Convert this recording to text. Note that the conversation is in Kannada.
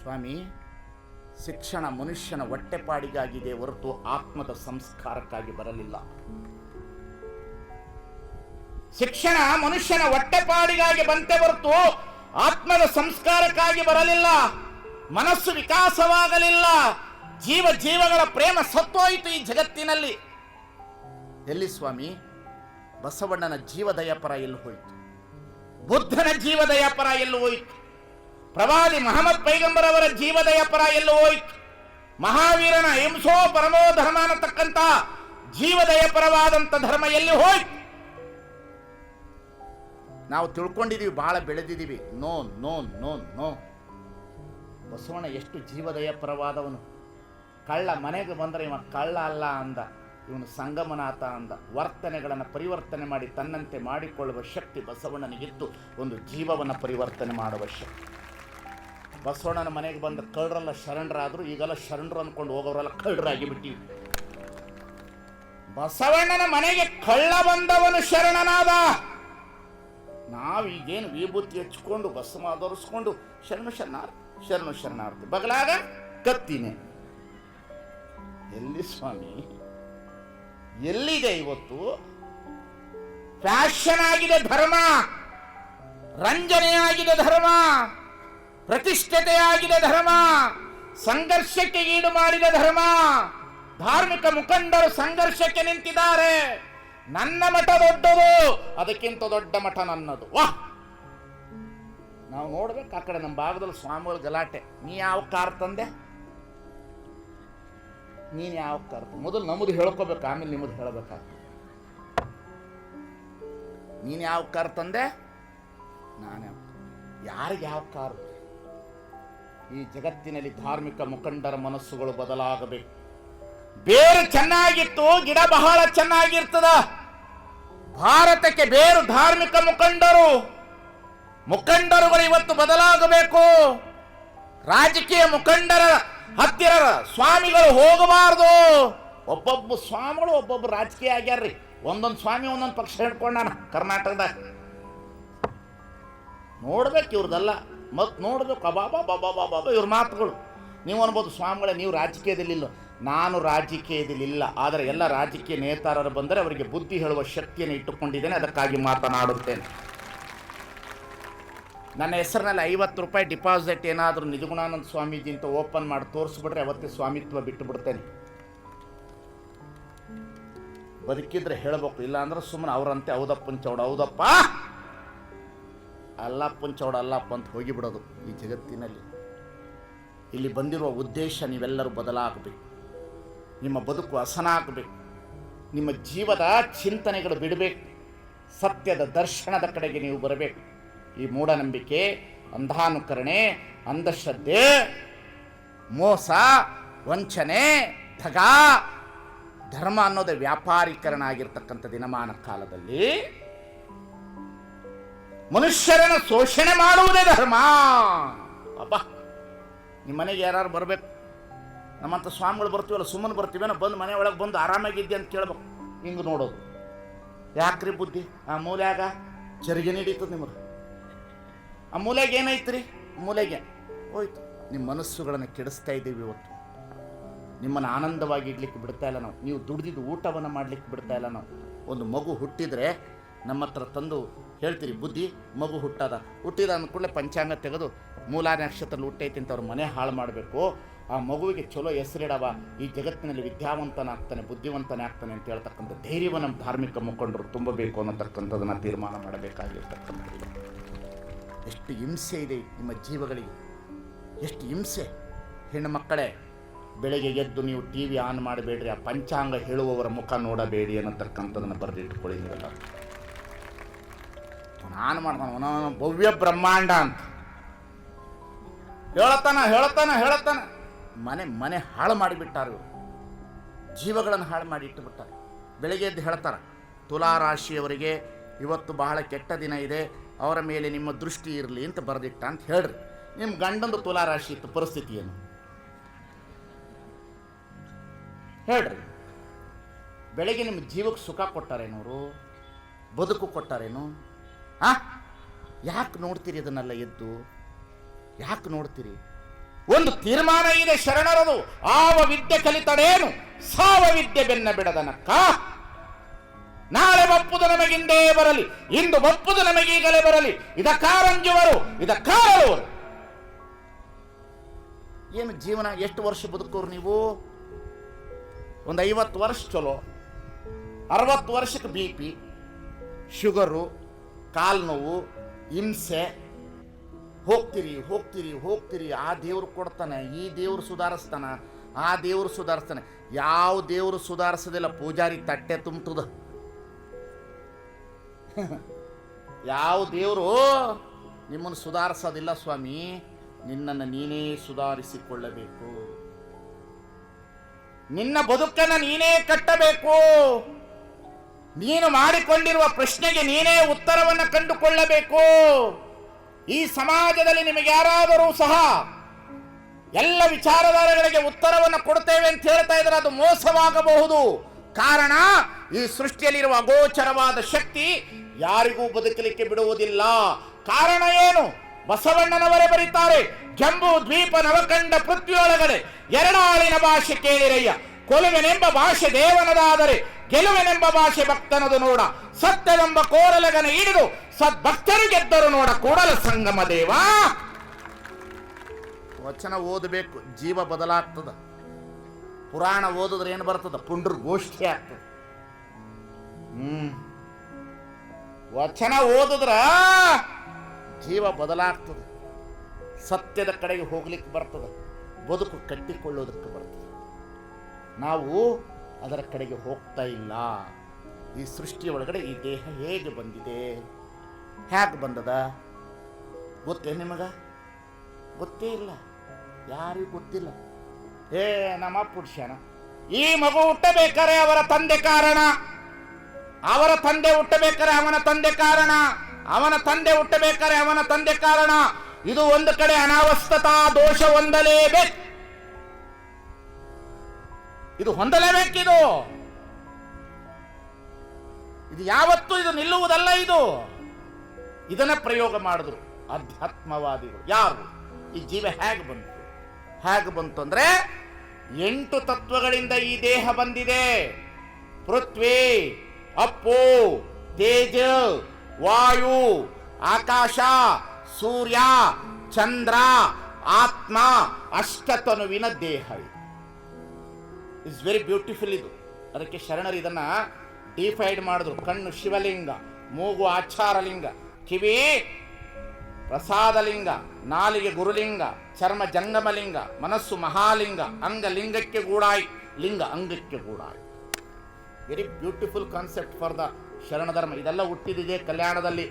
ಸ್ವಾಮಿ, ಶಿಕ್ಷಣ ಮನುಷ್ಯನ ಹೊಟ್ಟೆಪಾಡಿಗಾಗಿದೆ ಹೊರತು ಆತ್ಮದ ಸಂಸ್ಕಾರಕ್ಕಾಗಿ ಬರಲಿಲ್ಲ. ಶಿಕ್ಷಣ ಮನುಷ್ಯನ ಹೊಟ್ಟೆಪಾಡಿಗಾಗಿ ಬಂತೆ ಹೊರತು ಆತ್ಮದ ಸಂಸ್ಕಾರಕ್ಕಾಗಿ ಬರಲಿಲ್ಲ. ಮನಸ್ಸು ವಿಕಾಸವಾಗಲಿಲ್ಲ. ಜೀವಗಳ ಪ್ರೇಮ ಸತ್ತೋಯಿತು ಈ ಜಗತ್ತಿನಲ್ಲಿ. ಎಲ್ಲಿ ಸ್ವಾಮಿ? ಬಸವಣ್ಣನ ಜೀವದಯ ಪರ ಎಲ್ಲಿ ಹೋಯಿತು? ಬುದ್ಧನ ಜೀವದಯ ಪರ ಎಲ್ಲಿ ಹೋಯಿತು? ಪ್ರವಾದಿ ಮಹಮ್ಮದ್ ಪೈಗಂಬರ್ ಅವರ ಜೀವದಯ ಪರ ಎಲ್ಲಿ ಹೋಯಿತು? ಮಹಾವೀರನ ಹಿಂಸೋ ಪರಮೋ ಧರ್ಮ ಅನ್ನತಕ್ಕಂಥ ಜೀವದಯ ಪರವಾದಂಥ ಧರ್ಮ ಎಲ್ಲಿ ಹೋಯ್ತು? ನಾವು ತಿಳ್ಕೊಂಡಿದ್ದೀವಿ, ಬಹಳ ಬೆಳೆದಿದ್ದೀವಿ. No no no no. Basavanna ಎಷ್ಟು ಜೀವದಯ ಪರವಾದವನು. ಕಳ್ಳ ಮನೆಗೆ ಬಂದರೆ ಇವ ಕಳ್ಳ ಅಲ್ಲ ಅಂದ, ಇವನು ಸಂಗಮನಾಥ ಅಂದ. ವರ್ತನೆಗಳನ್ನು ಪರಿವರ್ತನೆ ಮಾಡಿ ತನ್ನಂತೆ ಮಾಡಿಕೊಳ್ಳುವ ಶಕ್ತಿ ಬಸವಣ್ಣನಿಗಿತ್ತು. ಒಂದು ಜೀವವನ್ನು ಪರಿವರ್ತನೆ ಮಾಡುವ ಶಕ್ತಿ. ಬಸವಣ್ಣನ ಮನೆಗೆ ಬಂದ ಕಳ್ಳರೆಲ್ಲ ಶರಣರಾದರು. ಈಗೆಲ್ಲ ಶರಣರು ಅಂದ್ಕೊಂಡು ಹೋಗೋರೆಲ್ಲ ಕಳ್ಳರಾಗಿ ಬಿಟ್ಟಿವಿ. ಬಸವಣ್ಣನ ಮನೆಗೆ ಕಳ್ಳ ಬಂದವನು ಶರಣನಾದ. ನಾವೀಗೇನು ವಿಭೂತಿ ಹಚ್ಕೊಂಡು ಭಸ್ಮ ಧರಿಸ್ಕೊಂಡು ಶರಣು ಶರಣಾರ್ಥಿ ಬಗಲಾಗ ಕತ್ತಿನೇ. ಎಲ್ಲಿ ಸ್ವಾಮಿ? ಎಲ್ಲಿದೆ ಇವತ್ತು? ಫ್ಯಾಷನ್ ಆಗಿದೆ ಧರ್ಮ, ರಂಜನೆಯಾಗಿದೆ ಧರ್ಮ, ಪ್ರತಿಷ್ಠತೆಯಾಗಿದೆ ಧರ್ಮ, ಸಂಘರ್ಷಕ್ಕೆ ಈಡು ಮಾಡಿದ ಧರ್ಮ. ಧಾರ್ಮಿಕ ಮುಖಂಡರು ಸಂಘರ್ಷಕ್ಕೆ ನಿಂತಿದ್ದಾರೆ. ನನ್ನ ಮಠ ದೊಡ್ಡದು, ಅದಕ್ಕಿಂತ ದೊಡ್ಡ ಮಠ ನನ್ನದು. ವಾಹ್! ನಾವು ನೋಡ್ಬೇಕು ಆ ಕಡೆ ನಮ್ಮ ಭಾಗದಲ್ಲಿ ಸ್ವಾಮಿಗಳ ಗಲಾಟೆ. ನೀ ಯಾವ ಕಾರ್ ತಂದೆ? ನೀನು ಯಾವ ಕಾರ್ ತಂದೆ? ಮೊದಲು ನಮ್ಮದು ಹೇಳ್ಕೋಬೇಕು, ಆಮೇಲೆ ನಿಮ್ಮದು ಹೇಳಬೇಕಾಗ್ತದೆ. ನೀನು ಯಾವ ಕಾರ್ ತಂದೆ? ನಾನು ಯಾರಿಗೆ ಯಾವ ಕಾರು? ಈ ಜಗತ್ತಿನಲ್ಲಿ ಧಾರ್ಮಿಕ ಮುಖಂಡರ ಮನಸ್ಸುಗಳು ಬದಲಾಗಬೇಕು. ಬೇರು ಚೆನ್ನಾಗಿತ್ತು, ಗಿಡ ಬಹಳ ಚೆನ್ನಾಗಿರ್ತದ. ಭಾರತಕ್ಕೆ ಬೇರು ಧಾರ್ಮಿಕ ಮುಖಂಡರುಗಳು ಇವತ್ತು ಬದಲಾಗಬೇಕು. ರಾಜಕೀಯ ಮುಖಂಡರ ಹತ್ತಿರ ಸ್ವಾಮಿಗಳು ಹೋಗಬಾರದು. ಒಬ್ಬೊಬ್ಬ ಸ್ವಾಮಿಗಳು ಒಬ್ಬೊಬ್ಬ ರಾಜಕೀಯ ಆಗ್ಯಾರ್ರಿ. ಒಂದೊಂದು ಸ್ವಾಮಿ ಒಂದೊಂದು ಪಕ್ಷ ಹಿಡ್ಕೊಂಡಾನ ಕರ್ನಾಟಕದಾಗ. ನೋಡ್ಬೇಕು ಇವ್ರದೆಲ್ಲ, ಮತ್ತು ನೋಡ್ಬೇಕು ಅಬಾಬಾ ಇವ್ರ ಮಾತುಗಳು. ನೀವು ಅನ್ಬೋದು ಸ್ವಾಮಿಗಳೇ ನೀವು ರಾಜಕೀಯದಲ್ಲಿಲ್ಲ. ನಾನು ರಾಜಕೀಯದಲ್ಲಿಲ್ಲ, ಆದರೆ ಎಲ್ಲ ರಾಜಕೀಯ ನೇತಾರರು ಬಂದರೆ ಅವರಿಗೆ ಬುದ್ಧಿ ಹೇಳುವ ಶಕ್ತಿಯನ್ನು ಇಟ್ಟುಕೊಂಡಿದ್ದೇನೆ, ಅದಕ್ಕಾಗಿ ಮಾತನಾಡುತ್ತೇನೆ. ನನ್ನ ಹೆಸರಿನಲ್ಲಿ 50 ರೂಪಾಯಿ ಡಿಪಾಸಿಟ್ ಏನಾದರೂ ನಿಜಗುಣಾನಂದ ಸ್ವಾಮೀಜಿ ಅಂತ ಓಪನ್ ಮಾಡಿ ತೋರಿಸ್ಬಿಟ್ರೆ ಅವತ್ತೇ ಸ್ವಾಮಿತ್ವ ಬಿಟ್ಟು ಬಿಡ್ತೇನೆ. ಬದುಕಿದ್ರೆ ಹೇಳಬೇಕು, ಇಲ್ಲ ಅಂದ್ರೆ ಸುಮ್ಮನೆ ಅವರಂತೆ ಹೌದಪ್ಪನ ಚೌಡ ಹೌದಪ್ಪ ಅಲ್ಲಪ್ಪನ ಚೌಡ ಅಲ್ಲಪ್ಪ ಅಂತ ಹೋಗಿಬಿಡೋದು. ಈ ಜಗತ್ತಿನಲ್ಲಿ ಇಲ್ಲಿ ಬಂದಿರುವ ಉದ್ದೇಶ ನೀವೆಲ್ಲರೂ ಬದಲಾಗಬೇಕು. ನಿಮ್ಮ ಬದುಕು ಹಸನಾಗಬೇಕು. ನಿಮ್ಮ ಜೀವದ ಚಿಂತನೆಗಳು ಬಿಡಬೇಕು. ಸತ್ಯದ ದರ್ಶನದ ಕಡೆಗೆ ನೀವು ಬರಬೇಕು. ಈ ಮೂಢನಂಬಿಕೆ, ಅಂಧಾನುಕರಣೆ, ಅಂಧಶ್ರದ್ಧೆ, ಮೋಸ, ವಂಚನೆ, ದಗಾ, ಧರ್ಮ ಅನ್ನೋದೇ ವ್ಯಾಪಾರೀಕರಣ ಆಗಿರ್ತಕ್ಕಂಥ ದಿನಮಾನ ಕಾಲದಲ್ಲಿ ಮನುಷ್ಯರನ್ನು ಶೋಷಣೆ ಮಾಡುವುದೇ ಧರ್ಮ. ಅಬ್ಬಾ, ನಿಮ್ಮ ಮನೆಗೆ ಯಾರು ಬರಬೇಕು. ನಮ್ಮಂಥ ಸ್ವಾಮಿಗಳು ಬರ್ತೀವಲ್ಲ, ಸುಮ್ಮನೆ ಬರ್ತೀವೇನೋ, ಬಂದು ಮನೆ ಒಳಗೆ ಬಂದು ಆರಾಮಾಗಿದ್ದೆ ಅಂತ ಕೇಳ್ಬೇಕು. ಹಿಂಗೆ ನೋಡೋದು ಯಾಕ್ರಿ ಬುದ್ಧಿ? ಆ ಮೂಲ್ಯಾಗ ಚರಿಗೆ ನಡೀತದೆ ನಿಮಗೆ. ಆ ಮೂಲೆಗೆ ಏನೈತ್ರಿ? ಮೂಲೆಗೆ ಹೋಯ್ತು. ನಿಮ್ಮ ಮನಸ್ಸುಗಳನ್ನು ಕೆಡಿಸ್ತಾ ಇದ್ದೀವಿ ಇವತ್ತು. ನಿಮ್ಮನ್ನು ಆನಂದವಾಗಿ ಇಡ್ಲಿಕ್ಕೆ ಬಿಡ್ತಾ ಇಲ್ಲ ನಾವು. ನೀವು ದುಡ್ದಿದ್ದು ಊಟವನ್ನು ಮಾಡಲಿಕ್ಕೆ ಬಿಡ್ತಾ ಇಲ್ಲ ನಾವು. ಒಂದು ಮಗು ಹುಟ್ಟಿದರೆ ನಮ್ಮ ಹತ್ರ ತಂದು ಹೇಳ್ತೀರಿ, ಬುದ್ಧಿ ಮಗು ಹುಟ್ಟಿದ ಅಂದ್ಕೂಡಲೇ ಪಂಚಾಂಗ ತೆಗೆದು ಮೂಲ ನಕ್ಷತ್ರದಲ್ಲಿ ಹುಟ್ಟೈತಿ ಅಂತ ಅವ್ರ ಮನೆ ಹಾಳು ಮಾಡಬೇಕು. ಆ ಮಗುವಿಗೆ ಚಲೋ ಹೆಸರಿಡವ, ಈ ಜಗತ್ತಿನಲ್ಲಿ ವಿದ್ಯಾವಂತನಾಗ್ತಾನೆ, ಬುದ್ಧಿವಂತನೇ ಆಗ್ತಾನೆ ಅಂತ ಹೇಳ್ತಕ್ಕಂಥ ಧೈರ್ಯವನ್ನು ನಮ್ಮ ಧಾರ್ಮಿಕ ಮುಖಂಡರು ತುಂಬಬೇಕು ಅನ್ನತಕ್ಕಂಥದ್ದನ್ನು ತೀರ್ಮಾನ ಮಾಡಬೇಕಾಗಿರ್ತಕ್ಕಂಥದ್ದು. ಎಷ್ಟು ಹಿಂಸೆ ಇದೆ ನಿಮ್ಮ ಜೀವಗಳಿಗೆ, ಎಷ್ಟು ಹಿಂಸೆ. ಹೆಣ್ಣು ಮಕ್ಕಳೇ, ಬೆಳಗ್ಗೆ ಎದ್ದು ನೀವು ಟಿ ವಿ ಆನ್ ಮಾಡಬೇಡ್ರಿ, ಆ ಪಂಚಾಂಗ ಹೇಳುವವರ ಮುಖ ನೋಡಬೇಡಿ ಅನ್ನತಕ್ಕಂಥದ್ದನ್ನು ಬರೆದಿಟ್ಟುಕೊಳ್ಳಿ. ನೀವೆಲ್ಲ ನಾನು ಮಾಡ್ತಾನೆ ಭವ್ಯ ಬ್ರಹ್ಮಾಂಡ ಅಂತ ಹೇಳತಾನ ಮನೆ ಹಾಳು ಮಾಡಿಬಿಟ್ಟಾರ ಇವರು. ಜೀವಗಳನ್ನು ಹಾಳು ಮಾಡಿ ಇಟ್ಟುಬಿಟ್ಟಾರೆ. ಬೆಳಗ್ಗೆ ಎದ್ದು ಹೇಳ್ತಾರೆ, ತುಲಾರಾಶಿಯವರಿಗೆ ಇವತ್ತು ಬಹಳ ಕೆಟ್ಟ ದಿನ ಇದೆ, ಅವರ ಮೇಲೆ ನಿಮ್ಮ ದೃಷ್ಟಿ ಇರಲಿ ಅಂತ ಬರೆದಿಟ್ಟ ಅಂತ ಹೇಳ್ರಿ. ನಿಮ್ಮ ಗಂಡಂದು ತುಲಾರಾಶಿ ಇತ್ತು, ಪರಿಸ್ಥಿತಿ ಏನು ಹೇಳ್ರಿ. ಬೆಳಗ್ಗೆ ನಿಮ್ಮ ಜೀವಕ್ಕೆ ಸುಖ ಕೊಟ್ಟಾರೇನವರು, ಬದುಕು ಕೊಟ್ಟಾರೇನು? ಯಾಕೆ ನೋಡ್ತೀರಿ ಅದನ್ನೆಲ್ಲ ಎದ್ದು? ಯಾಕೆ ನೋಡ್ತೀರಿ? ಒಂದು ತೀರ್ಮಾನ ಇದೆ ಶರಣರದು. ಆವ ವಿದ್ಯೆ ಕಲಿತಡೇನು ಸಾವ ವಿದ್ಯೆ ಬೆನ್ನ ಬಿಡದನಕ್ಕ. ನಾಳೆ ಒಪ್ಪುದು ನಮಗಿಂದೇ ಬರಲಿ, ಇಂದು ಒಪ್ಪುದು ನಮಗೀಗಲೇ ಬರಲಿ. ಇದಕ್ಕಾರಂಜುವರು ಇದಕ್ಕಾರಳುವರು. ಏನು ಜೀವನ, ಎಷ್ಟು ವರ್ಷ ಬದುಕೋರು ನೀವು? ಒಂದು 50 ವರ್ಷ ಚಲೋ, 60 ವರ್ಷಕ್ಕೆ BP, ಶುಗರು, ಕಾಲು ನೋವು, ಹಿಂಸೆ. ಹೋಗ್ತೀರಿ ಹೋಗ್ತೀರಿ ಹೋಗ್ತೀರಿ. ಆ ದೇವ್ರು ಕೊಡ್ತಾನೆ, ಈ ದೇವ್ರು ಸುಧಾರಿಸ್ತಾನೆ, ಆ ದೇವ್ರು ಸುಧಾರಿಸ್ತಾನೆ. ಯಾವ ದೇವರು ಸುಧಾರಿಸೋದಿಲ್ಲ, ಪೂಜಾರಿ ತಟ್ಟೆ ತುಂಬ್ತದ. ಯಾವ ದೇವರು ನಿಮ್ಮನ್ನು ಸುಧಾರಿಸೋದಿಲ್ಲ ಸ್ವಾಮಿ. ನಿನ್ನನ್ನು ನೀನೇ ಸುಧಾರಿಸಿಕೊಳ್ಳಬೇಕು, ನಿನ್ನ ಬದುಕನ್ನು ನೀನೇ ಕಟ್ಟಬೇಕು. ನೀನು ಮಾಡಿಕೊಂಡಿರುವ ಪ್ರಶ್ನೆಗೆ ನೀನೇ ಉತ್ತರವನ್ನು ಕಂಡುಕೊಳ್ಳಬೇಕು. ಈ ಸಮಾಜದಲ್ಲಿ ನಿಮಗೆ ಯಾರಾದರೂ ಸಹ ಎಲ್ಲ ವಿಚಾರಧಾರೆಗಳಿಗೆ ಉತ್ತರವನ್ನು ಕೊಡ್ತೇವೆ ಅಂತ ಹೇಳ್ತಾ ಇದ್ರೆ ಅದು ಮೋಸವಾಗಬಹುದು. ಕಾರಣ, ಈ ಸೃಷ್ಟಿಯಲ್ಲಿರುವ ಅಗೋಚರವಾದ ಶಕ್ತಿ ಯಾರಿಗೂ ಬದುಕಲಿಕ್ಕೆ ಬಿಡುವುದಿಲ್ಲ. ಕಾರಣ ಏನು? ಬಸವಣ್ಣನವರೇ ಬರೀತಾರೆ, ಜಂಬೂ ದ್ವೀಪ ನವಕಂಡ ಪೃಥ್ವಿಯೊಳಗಡೆ ಎರಡಾಳಿನ ಭಾಷೆ ಕೇಳಿರಯ್ಯ. ಕೊಲುವೆನೆಂಬ ಭಾಷೆ ದೇವನದಾದರೆ ಗೆಲುವೆನೆಂಬ ಭಾಷೆ ಭಕ್ತನದು ನೋಡ. ಸತ್ಯವೆಂಬ ಕೋರಲಗನ ಹಿಡಿದು ಸದ್ಭಕ್ತರು ಗೆದ್ದರು ನೋಡ ಕೂಡಲ ಸಂಗಮ ದೇವ. ವಚನ ಓದಬೇಕು, ಜೀವ ಬದಲಾಗ್ತದ. ಪುರಾಣ ಓದಿದ್ರೆ ಏನು ಬರ್ತದ? ಪುಂಡ್ರ ಗೋಷ್ಠಿ ಆಗ್ತದ. ವಚನ ಓದಿದ್ರ ಜೀವ ಬದಲಾಗ್ತದ, ಸತ್ಯದ ಕಡೆಗೆ ಹೋಗ್ಲಿಕ್ಕೆ ಬರ್ತದ, ಬದುಕು ಕಟ್ಟಿಕೊಳ್ಳೋದಕ್ಕೆ ಬರ್ತದೆ. ನಾವು ಅದರ ಕಡೆಗೆ ಹೋಗ್ತಾ ಇಲ್ಲ. ಈ ಸೃಷ್ಟಿಯ ಒಳಗಡೆ ಈ ದೇಹ ಹೇಗೆ ಬಂದಿದೆ, ಹೇಗೆ ಬಂದದ ಗೊತ್ತೇ ನಿಮಗ? ಗೊತ್ತೇ ಇಲ್ಲ, ಯಾರಿಗೂ ಗೊತ್ತಿಲ್ಲ. ನಮ್ಮ ಪುರುಷನ ಈ ಮಗು ಹುಟ್ಟಬೇಕಾರೆ ಅವರ ತಂದೆ ಕಾರಣ, ಅವರ ತಂದೆ ಹುಟ್ಟಬೇಕಾರೆ ಅವನ ತಂದೆ ಕಾರಣ, ಅವನ ತಂದೆ ಹುಟ್ಟಬೇಕಾರೆ ಅವನ ತಂದೆ ಕಾರಣ. ಇದು ಒಂದು ಕಡೆ ಅನಾವಸ್ಥತಾ ದೋಷ ಹೊಂದಲೇಬೇಕು. ಇದು ಹೊಂದಲೇಬೇಕಿದು. ಇದು ಯಾವತ್ತೂ ಇದು ನಿಲ್ಲುವುದಲ್ಲ. ಇದನ್ನ ಪ್ರಯೋಗ ಮಾಡಿದ್ರು ಅಧ್ಯಾತ್ಮವಾದಿಗಳು. ಯಾರು? ಈ ಜೀವ ಹೇಗೆ ಬಂತು ಅಂದ್ರೆ 8 ತತ್ವಗಳಿಂದ ಈ ದೇಹ ಬಂದಿದೆ. ಪೃಥ್ವಿ, ಅಪ್ಪು, ತೇಜ, ವಾಯು, ಆಕಾಶ, ಸೂರ್ಯ, ಚಂದ್ರ, ಆತ್ಮ, ಅಷ್ಟತನುವಿನ ದೇಹ. It's very beautiful. ಇದು ಅದಕ್ಕೆ ಶರಣರು ಇದನ್ನ ಡಿಫೈಡ್ ಮಾಡಿದ್ರು. ಕಣ್ಣು ಶಿವಲಿಂಗ, ಮೂಗು ಆಚಾರಲಿಂಗ, ಕಿವಿ ಪ್ರಸಾದಲಿಂಗ, ನಾಲಿಗೆ ಗುರುಲಿಂಗ, ಚರ್ಮ ಜಂಗಮಲಿಂಗ, ಮನಸ್ಸು ಮಹಾಲಿಂಗ, ಅಂಗ ಲಿಂಗಕ್ಕೆ ಗೂಡಾಯಿ, ಲಿಂಗ ಅಂಗಕ್ಕೆ ಗೂಡಾಯಿ. Very beautiful concept for the Sharana dharma. ಇದೆಲ್ಲ ಹುಟ್ಟಿದಿದೆ ಕಲ್ಯಾಣದಲ್ಲಿ.